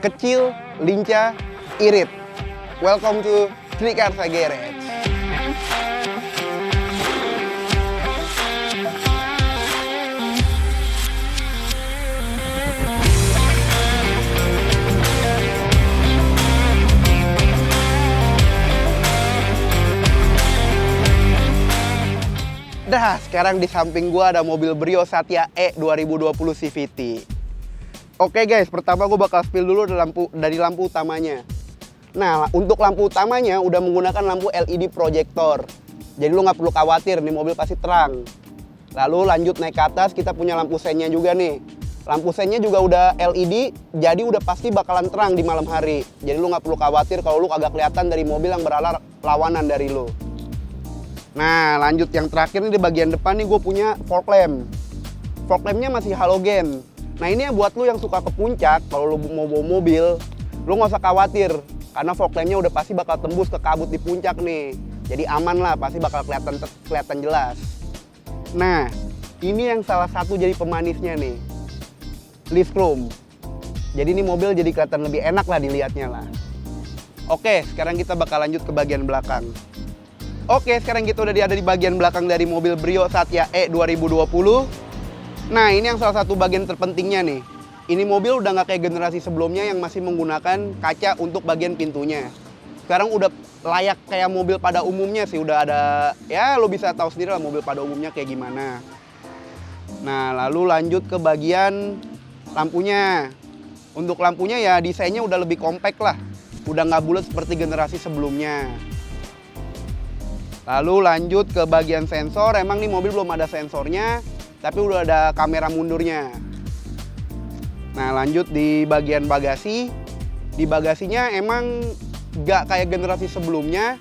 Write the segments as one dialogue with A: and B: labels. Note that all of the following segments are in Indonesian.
A: kecil, lincah, irit. Welcome to Trikarsa Garage. Dah, sekarang di samping gua ada mobil Brio Satya E 2020 CVT. Oke guys, pertama gue bakal spill dulu dari lampu utamanya. Nah, untuk lampu utamanya udah menggunakan lampu LED projector. Jadi lu nggak perlu khawatir, nih mobil pasti terang. Lalu lanjut naik ke atas, kita punya lampu sennya juga nih. Lampu sennya juga udah LED, jadi udah pasti bakalan terang di malam hari. Jadi lu nggak perlu khawatir kalau lu kagak kelihatan dari mobil yang berarah lawanan dari lu. Nah, lanjut yang terakhir nih di bagian depan nih gue punya fog lamp. Fog lampnya masih halogen. Nah, ini yang buat lu yang suka ke puncak, kalau lu mau bawa mobil, lu nggak usah khawatir. Karena fog lampnya udah pasti bakal tembus ke kabut di puncak nih. Jadi aman lah, pasti bakal kelihatan jelas. Nah, ini yang salah satu jadi pemanisnya nih. Lift chrome. Jadi ini mobil jadi kelihatan lebih enak lah dilihatnya lah. Oke, sekarang kita bakal lanjut ke bagian belakang. Oke, sekarang kita udah ada di bagian belakang dari mobil Brio Satya E 2020. Nah, ini yang salah satu bagian terpentingnya nih. Ini mobil udah nggak kayak generasi sebelumnya yang masih menggunakan kaca untuk bagian pintunya. Sekarang udah layak kayak mobil pada umumnya sih. Udah ada, ya lo bisa tahu sendiri lah mobil pada umumnya kayak gimana. Nah, lalu lanjut ke bagian lampunya. Untuk lampunya ya desainnya udah lebih compact lah. Udah nggak bulat seperti generasi sebelumnya. Lalu lanjut ke bagian sensor, emang nih mobil belum ada sensornya, tapi udah ada kamera mundurnya. Nah, lanjut di bagian bagasi. Di bagasinya emang gak kayak generasi sebelumnya,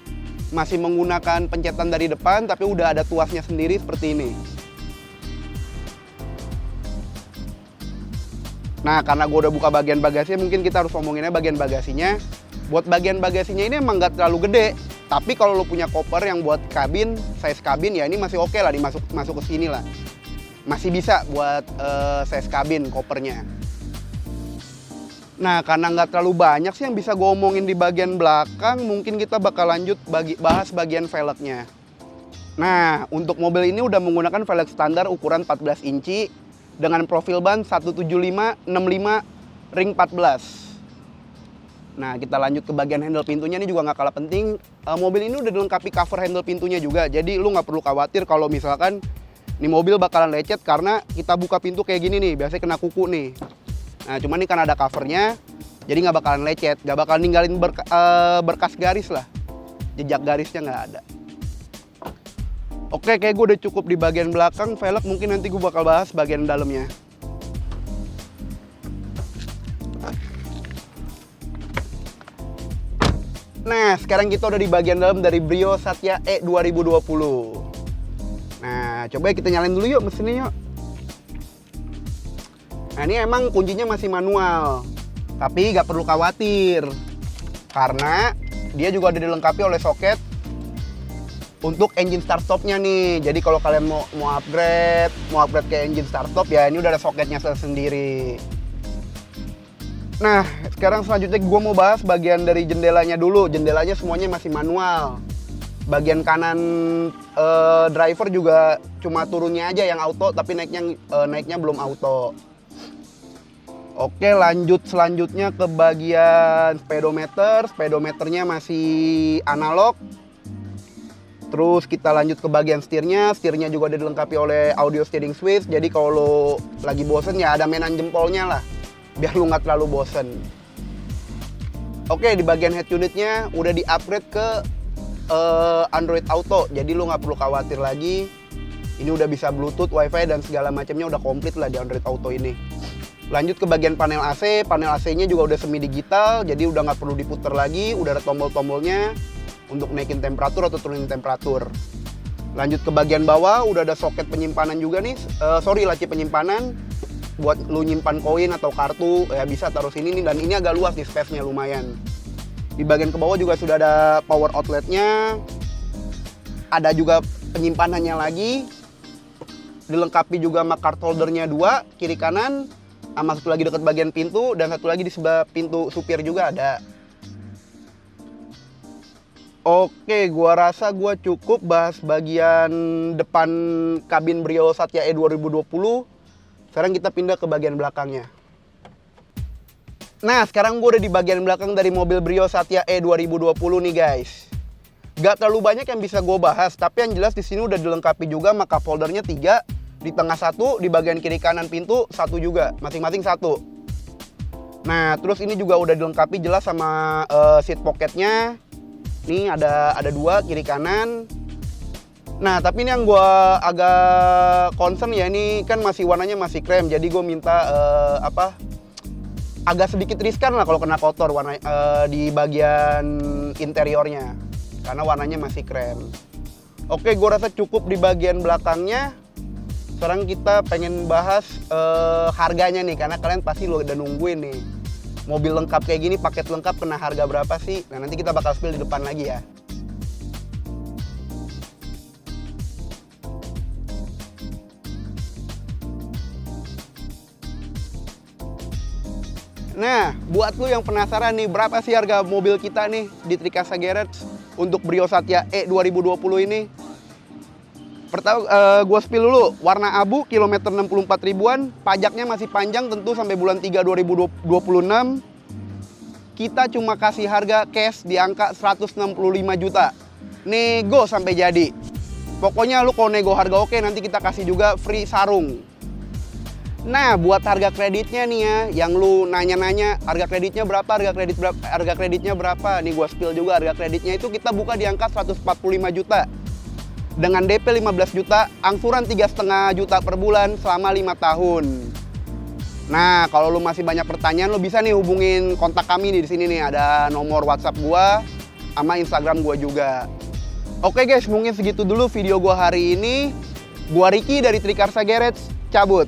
A: masih menggunakan pencetan dari depan, tapi udah ada tuasnya sendiri seperti ini. Nah, karena gue udah buka bagian bagasinya, mungkin kita harus ngomonginnya bagian bagasinya. Buat bagian bagasinya ini emang gak terlalu gede. Tapi kalau lo punya koper yang buat kabin, size kabin ya ini masih oke lah masuk ke sini lah. Masih bisa buat size kabin kopernya. Nah, karena nggak terlalu banyak sih yang bisa gue omongin di bagian belakang, mungkin kita bakal lanjut bahas bagian velgnya. Nah, untuk mobil ini udah menggunakan velg standar ukuran 14 inci dengan profil ban 175/65 ring 14. Nah, kita lanjut ke bagian handle pintunya, ini juga nggak kalah penting. Mobil ini udah dilengkapi cover handle pintunya juga, jadi lu nggak perlu khawatir kalau misalkan nih mobil bakalan lecet karena kita buka pintu kayak gini nih, biasanya kena kuku nih. Nah, cuman ini karena ada covernya, jadi nggak bakalan lecet, nggak bakalan ninggalin berkas garis lah, jejak garisnya nggak ada. Oke, kayak gue udah cukup di bagian belakang. Velg mungkin nanti gue bakal bahas bagian dalamnya. Nah, sekarang kita udah di bagian dalam dari Brio Satya E 2020. Nah, coba kita nyalain dulu yuk mesinnya yuk. Nah, ini emang kuncinya masih manual. Tapi nggak perlu khawatir. Karena dia juga ada dilengkapi oleh soket untuk engine start stopnya nih. Jadi kalau kalian mau upgrade ke engine start stop ya ini udah ada soketnya sendiri. Nah, sekarang selanjutnya gue mau bahas bagian dari jendelanya dulu. Jendelanya semuanya masih manual. Bagian kanan driver juga cuma turunnya aja yang auto, tapi naiknya belum auto. Oke, lanjut selanjutnya ke bagian speedometer. Speedometernya masih analog. Terus kita lanjut ke bagian setirnya. Setirnya juga dilengkapi oleh audio steering switch. Jadi kalau lo lagi bosen ya ada mainan jempolnya lah, biar lu nggak terlalu bosen. Oke, di bagian head unitnya udah di-upgrade ke Android Auto, jadi lu nggak perlu khawatir lagi. Ini udah bisa Bluetooth, Wi-Fi dan segala macamnya udah komplit lah di Android Auto ini. Lanjut ke bagian panel AC. Panel AC-nya juga udah semi digital, jadi udah nggak perlu diputer lagi. Udah ada tombol-tombolnya untuk naikin temperatur atau turunin temperatur. Lanjut ke bagian bawah, udah ada soket penyimpanan juga nih. Laci penyimpanan. Buat lu nyimpan koin atau kartu ya bisa taruh sini nih, dan ini agak luas nih, space-nya lumayan. Di bagian ke bawah juga sudah ada power outlet-nya. Ada juga penyimpanannya lagi. Dilengkapi juga sama card holder-nya 2 kiri kanan. sama satu lagi dekat bagian pintu, dan satu lagi di sebelah pintu supir juga ada. Oke, gua rasa gua cukup bahas bagian depan kabin Brio Satya E 2020. Sekarang kita pindah ke bagian belakangnya. Nah, sekarang gua udah di bagian belakang dari mobil Brio Satya E 2020 nih guys. Gak terlalu banyak yang bisa gue bahas, tapi yang jelas di sini udah dilengkapi juga sama cup holdernya 3, di tengah 1, di bagian kiri kanan pintu 1 juga, masing-masing 1. Nah, terus ini juga udah dilengkapi jelas sama seat pocketnya. Nih ada 2 kiri kanan. Nah, tapi ini yang gue agak concern ya, ini kan masih warnanya masih krem, jadi gue minta agak sedikit riskan lah kalau kena kotor warna di bagian interiornya, karena warnanya masih krem. Oke, gue rasa cukup di bagian belakangnya. Sekarang kita pengen bahas harganya nih, karena kalian pasti udah nungguin nih. Mobil lengkap kayak gini, paket lengkap kena harga berapa sih? Nah, nanti kita bakal spill di depan lagi ya. Nah, buat lu yang penasaran nih, berapa sih harga mobil kita nih di Trikasa Garage untuk Brio Satya E 2020 ini? Pertama, gue spill dulu. Warna abu, kilometer 64 ribuan, pajaknya masih panjang tentu sampai bulan 3 2026. Kita cuma kasih harga cash di angka 165 juta. Nego sampai jadi. Pokoknya lu kalau nego harga oke, nanti kita kasih juga free sarung. Nah, buat harga kreditnya nih ya, yang lu nanya-nanya harga kreditnya berapa, harga kreditnya berapa. Nih gua spill juga, harga kreditnya itu kita buka di angka 145 juta. Dengan DP 15 juta, angsuran 3,5 juta per bulan selama 5 tahun. Nah, kalau lu masih banyak pertanyaan, lu bisa nih hubungin kontak kami nih di sini nih, ada nomor WhatsApp gua sama Instagram gua juga. Oke guys, mungkin segitu dulu video gua hari ini. Gua Ricky dari Trikarsa Garage, cabut.